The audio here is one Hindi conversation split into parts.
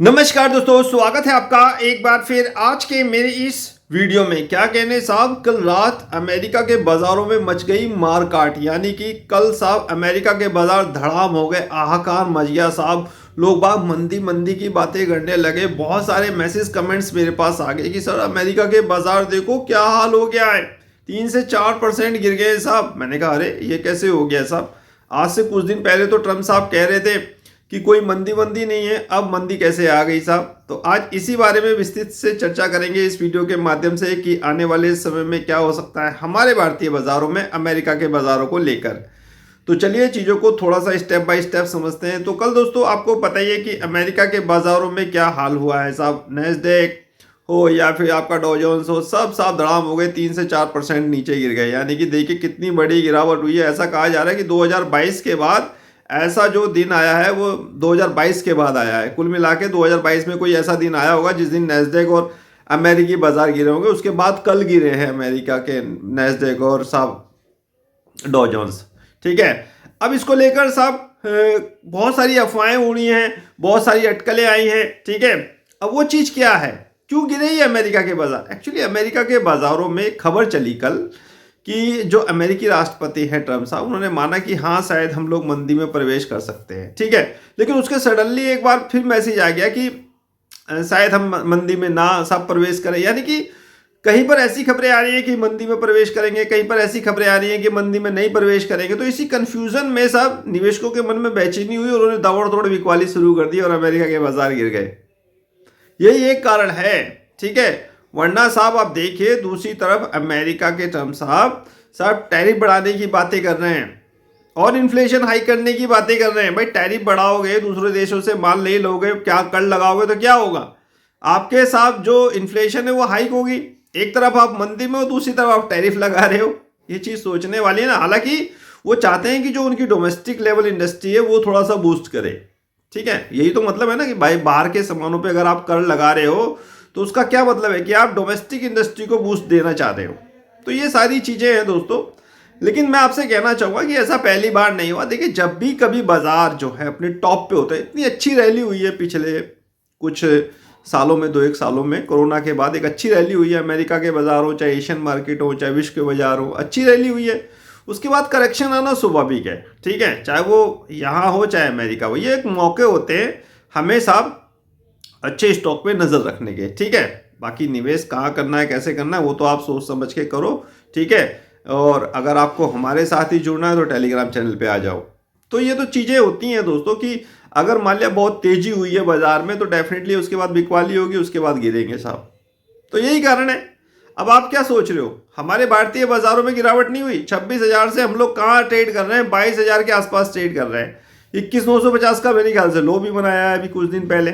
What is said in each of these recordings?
नमस्कार दोस्तों, स्वागत है आपका एक बार फिर आज के मेरे इस वीडियो में। क्या कहने साहब, कल रात अमेरिका के बाजारों में मच गई मारकाट। यानी कि कल साहब अमेरिका के बाजार धड़ाम हो गए, हाहाकार मच गया साहब। लोग बाग मंदी मंदी की बातें करने लगे। बहुत सारे मैसेज कमेंट्स मेरे पास आ गए कि सर अमेरिका के बाजार देखो क्या हाल हो गया है, 3 से 4% गिर गए साहब। मैंने कहा अरे ये कैसे हो गया साहब। आज से कुछ दिन पहले तो ट्रम्प साहब कह रहे थे कि कोई मंदी वंदी नहीं है, अब मंदी कैसे आ गई साहब। तो आज इसी बारे में विस्तृत से चर्चा करेंगे इस वीडियो के माध्यम से कि आने वाले समय में क्या हो सकता है हमारे भारतीय बाजारों में अमेरिका के बाजारों को लेकर। तो चलिए चीज़ों को थोड़ा सा स्टेप बाय स्टेप समझते हैं। तो कल दोस्तों आपको पता ही है कि अमेरिका के बाजारों में क्या हाल हुआ है साहब। नैस्डैक हो या फिर आपका डॉ जोन्स हो, सब साहब धड़ाम हो गए, 3 से 4% नीचे गिर गए। यानी कि देखिए कितनी बड़ी गिरावट हुई है। ऐसा कहा जा रहा है कि 2022 के बाद ऐसा जो दिन आया है वो 2022 के बाद आया है। कुल मिला के 2022 में कोई ऐसा दिन आया होगा जिस दिन नैस्डैक और अमेरिकी बाजार गिरे होंगे। उसके बाद कल गिरे हैं अमेरिका के नैस्डैक और साहब डॉ जोन्स। ठीक है, अब इसको लेकर साहब बहुत सारी अफवाहें उड़ी हैं, बहुत सारी अटकलें आई हैं। ठीक है, अब वो चीज़ क्या है, क्यों गिरे ये अमेरिका के बाजार। एक्चुअली अमेरिका के बाजारों में खबर चली कल कि जो अमेरिकी राष्ट्रपति हैं ट्रम्प साहब, उन्होंने माना कि हाँ शायद हम लोग मंदी में प्रवेश कर सकते हैं। ठीक है, लेकिन उसके सडनली एक बार फिर मैसेज आ गया कि शायद हम मंदी में ना सब प्रवेश करें। यानी कि कहीं पर ऐसी खबरें आ रही है कि मंदी में प्रवेश करेंगे, कहीं पर ऐसी खबरें आ रही हैं कि मंदी में नहीं प्रवेश करेंगे। तो इसी कंफ्यूजन में साहब निवेशकों के मन में बेचैनी हुई और उन्होंने दौड़ दौड़ बिकवाली शुरू कर दी और अमेरिका के बाजार गिर गए। यही एक कारण है। ठीक है, वरना साहब आप देखिए दूसरी तरफ अमेरिका के ट्रम्प साहब टैरिफ बढ़ाने की बातें कर रहे हैं और इन्फ्लेशन हाई करने की बातें कर रहे हैं। भाई टैरिफ बढ़ाओगे, दूसरे देशों से माल नहीं लोगे, क्या कर लगाओगे तो क्या होगा, आपके साथ जो इन्फ्लेशन है वो हाइक होगी। एक तरफ आप मंदी में हो, दूसरी तरफ आप टैरिफ लगा रहे हो। ये चीज़ सोचने वाली है ना। हालांकि वो चाहते हैं कि जो उनकी डोमेस्टिक लेवल इंडस्ट्री है वो थोड़ा सा बूस्ट करे। ठीक है, यही तो मतलब है ना कि भाई बाहर के सामानों पे अगर आप कर लगा रहे हो तो उसका क्या मतलब है कि आप डोमेस्टिक इंडस्ट्री को बूस्ट देना चाहते हो। तो ये सारी चीज़ें हैं दोस्तों। लेकिन मैं आपसे कहना चाहूँगा कि ऐसा पहली बार नहीं हुआ। देखिए जब भी कभी बाजार जो है अपने टॉप पे होता है, इतनी अच्छी रैली हुई है पिछले कुछ सालों में, 2-1 सालों में कोरोना के बाद एक अच्छी रैली हुई है। अमेरिका के बाजार हो, चाहे एशियन मार्केट हो, चाहे विश्व के बाजार हो, अच्छी रैली हुई है। उसके बाद करेक्शन आना स्वाभाविक है। ठीक है, चाहे वो यहाँ हो चाहे अमेरिका हो, ये एक मौके होते हैं हमें साहब अच्छे स्टॉक पे नज़र रखने के। ठीक है, बाकी निवेश कहाँ करना है, कैसे करना है, वो तो आप सोच समझ के करो। ठीक है, और अगर आपको हमारे साथ ही जुड़ना है तो टेलीग्राम चैनल पे आ जाओ। तो ये तो चीज़ें होती हैं दोस्तों कि अगर मान लिया बहुत तेज़ी हुई है बाजार में तो डेफिनेटली उसके बाद बिकवाली होगी, उसके बाद गिरेंगे साहब। तो यही कारण है। अब आप क्या सोच रहे हो, हमारे भारतीय बाजारों में गिरावट नहीं हुई। 26,000 से हम लोग कहाँ ट्रेड कर रहे हैं, 22,000 के आसपास ट्रेड कर रहे हैं। 21,950 का मेरे ख्याल से लो भी बनाया है अभी कुछ दिन पहले।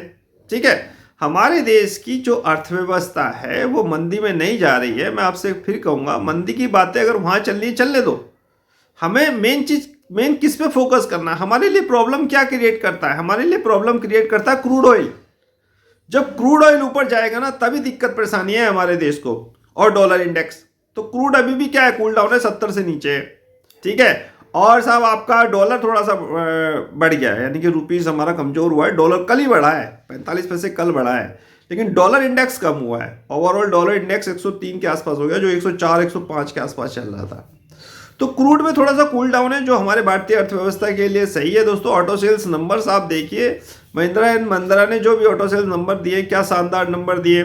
ठीक है, हमारे देश की जो अर्थव्यवस्था है वो मंदी में नहीं जा रही है। मैं आपसे फिर कहूँगा मंदी की बातें अगर वहाँ चल रही है चलने दो। हमें मेन किस पे फोकस करना है। हमारे लिए प्रॉब्लम क्या क्रिएट करता है, हमारे लिए प्रॉब्लम क्रिएट करता है क्रूड ऑयल। जब क्रूड ऑयल ऊपर जाएगा ना तभी दिक्कत परेशानी है हमारे देश को। और डॉलर इंडेक्स तो क्रूड अभी भी क्या है, कूल डाउन है, 70 से नीचे है। ठीक है, और साहब आपका डॉलर थोड़ा सा बढ़ गया है, यानी कि रुपीस हमारा कमजोर हुआ है। डॉलर कल ही बढ़ा है, 45 पैसे कल बढ़ा है, लेकिन डॉलर इंडेक्स कम हुआ है। ओवरऑल डॉलर इंडेक्स 103 के आसपास हो गया, जो 104 105 के आसपास चल रहा था। तो क्रूड में थोड़ा सा कूल डाउन है, जो हमारे भारतीय अर्थव्यवस्था के लिए सही है दोस्तों। ऑटो सेल्स नंबर्स आप देखिए, महिंद्रा एंड महिंद्रा ने जो भी ऑटो सेल्स नंबर दिए, क्या शानदार नंबर दिए।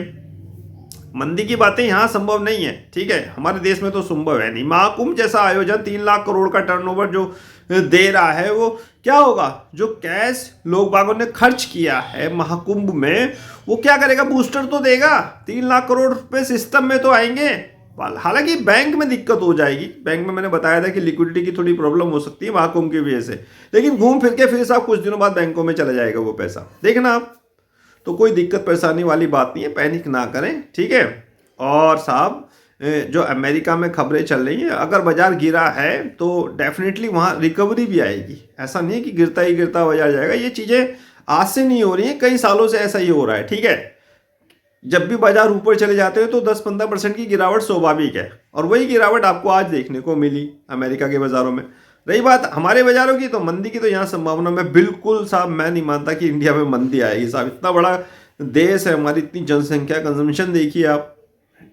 मंदी की बातें यहाँ संभव नहीं है। ठीक है, हमारे देश में तो संभव है नहीं। महाकुंभ जैसा आयोजन 3 लाख करोड़ का टर्नओवर जो दे रहा है, वो क्या होगा, जो कैश लोग बागों ने खर्च किया है महाकुंभ में वो क्या करेगा, बूस्टर तो देगा। 3 लाख करोड़ रुपए सिस्टम में तो आएंगे। हालांकि बैंक में दिक्कत हो जाएगी, बैंक में मैंने बताया था कि लिक्विडिटी की थोड़ी प्रॉब्लम हो सकती है महाकुंभ की वजह से, लेकिन घूम फिर के फिर साहब कुछ दिनों बाद बैंकों में चला जाएगा वो पैसा, देखना आप। तो कोई दिक्कत परेशानी वाली बात नहीं है, पैनिक ना करें। ठीक है, और साहब जो अमेरिका में खबरें चल रही हैं, अगर बाजार गिरा है तो डेफिनेटली वहाँ रिकवरी भी आएगी। ऐसा नहीं है कि गिरता ही गिरता बाजार जाएगा। ये चीज़ें आज से नहीं हो रही हैं, कई सालों से ऐसा ही हो रहा है। ठीक है, जब भी बाजार ऊपर चले जाते हैं तो 10-15% की गिरावट स्वाभाविक है, और वही गिरावट आपको आज देखने को मिली अमेरिका के बाजारों में। रही बात हमारे बाजारों की, तो मंदी की तो यहाँ संभावना मैं बिल्कुल साहब मैं नहीं मानता कि इंडिया में मंदी आएगी साहब। इतना बड़ा देश है, हमारी इतनी जनसंख्या, कंजम्पशन देखिए आप,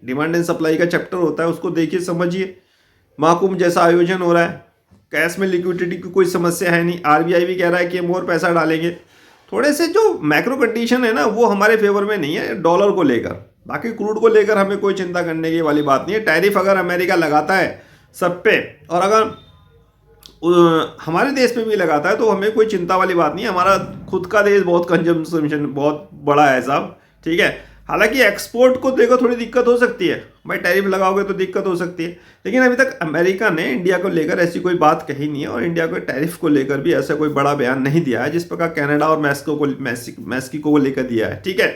डिमांड एंड सप्लाई का चैप्टर होता है उसको देखिए, समझिए। महाकुंभ जैसा आयोजन हो रहा है, कैश में लिक्विडिटी की कोई समस्या है नहीं, आरबीआई भी कह रहा है कि हम और पैसा डालेंगे। थोड़े से जो मैक्रो कंडीशन है ना वो हमारे फेवर में नहीं है डॉलर को लेकर, बाकी क्रूड को लेकर हमें कोई चिंता करने की वाली बात नहीं है। टैरिफ अगर अमेरिका लगाता है सब पे, और अगर हमारे देश पे भी लगाता है, तो हमें कोई चिंता वाली बात नहीं है। हमारा खुद का देश बहुत कंजम्पशन बहुत बड़ा है साहब, ठीक है। हालांकि एक्सपोर्ट को देखो थोड़ी दिक्कत हो सकती है भाई, टैरिफ लगाओगे तो दिक्कत हो सकती है, लेकिन अभी तक अमेरिका ने इंडिया को लेकर ऐसी कोई बात कही नहीं है, और इंडिया को टैरिफ को लेकर भी ऐसा कोई बड़ा बयान नहीं दिया है जिस प्रकार कनाडा और मैक्सिको को लेकर दिया है, ठीक है।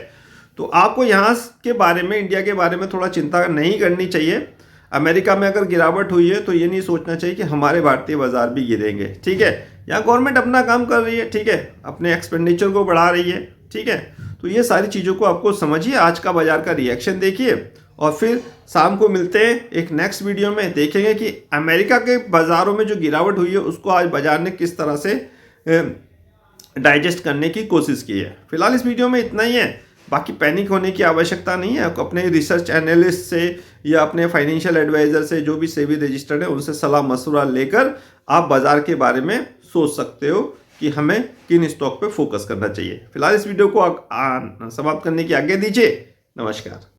तो आपको यहाँ के बारे में, इंडिया के बारे में थोड़ा चिंता नहीं करनी चाहिए। अमेरिका में अगर गिरावट हुई है तो ये नहीं सोचना चाहिए कि हमारे भारतीय बाजार भी गिरेंगे, ठीक है। यहाँ गवर्नमेंट अपना काम कर रही है, ठीक है, अपने एक्सपेंडिचर को बढ़ा रही है, ठीक है। तो ये सारी चीज़ों को आपको समझिए, आज का बाजार का रिएक्शन देखिए, और फिर शाम को मिलते हैं एक नेक्स्ट वीडियो में। देखेंगे कि अमेरिका के बाज़ारों में जो गिरावट हुई है उसको आज बाजार ने किस तरह से डाइजेस्ट करने की कोशिश की है। फिलहाल इस वीडियो में इतना ही है, बाकी पैनिक होने की आवश्यकता नहीं है। अपने रिसर्च एनालिस्ट से या अपने फाइनेंशियल एडवाइज़र से, जो भी सेबी रजिस्टर्ड है, उनसे सलाह मशवरा लेकर आप बाज़ार के बारे में सोच सकते हो कि हमें किन स्टॉक पे फोकस करना चाहिए। फिलहाल इस वीडियो को समाप्त करने की आज्ञा दीजिए। नमस्कार।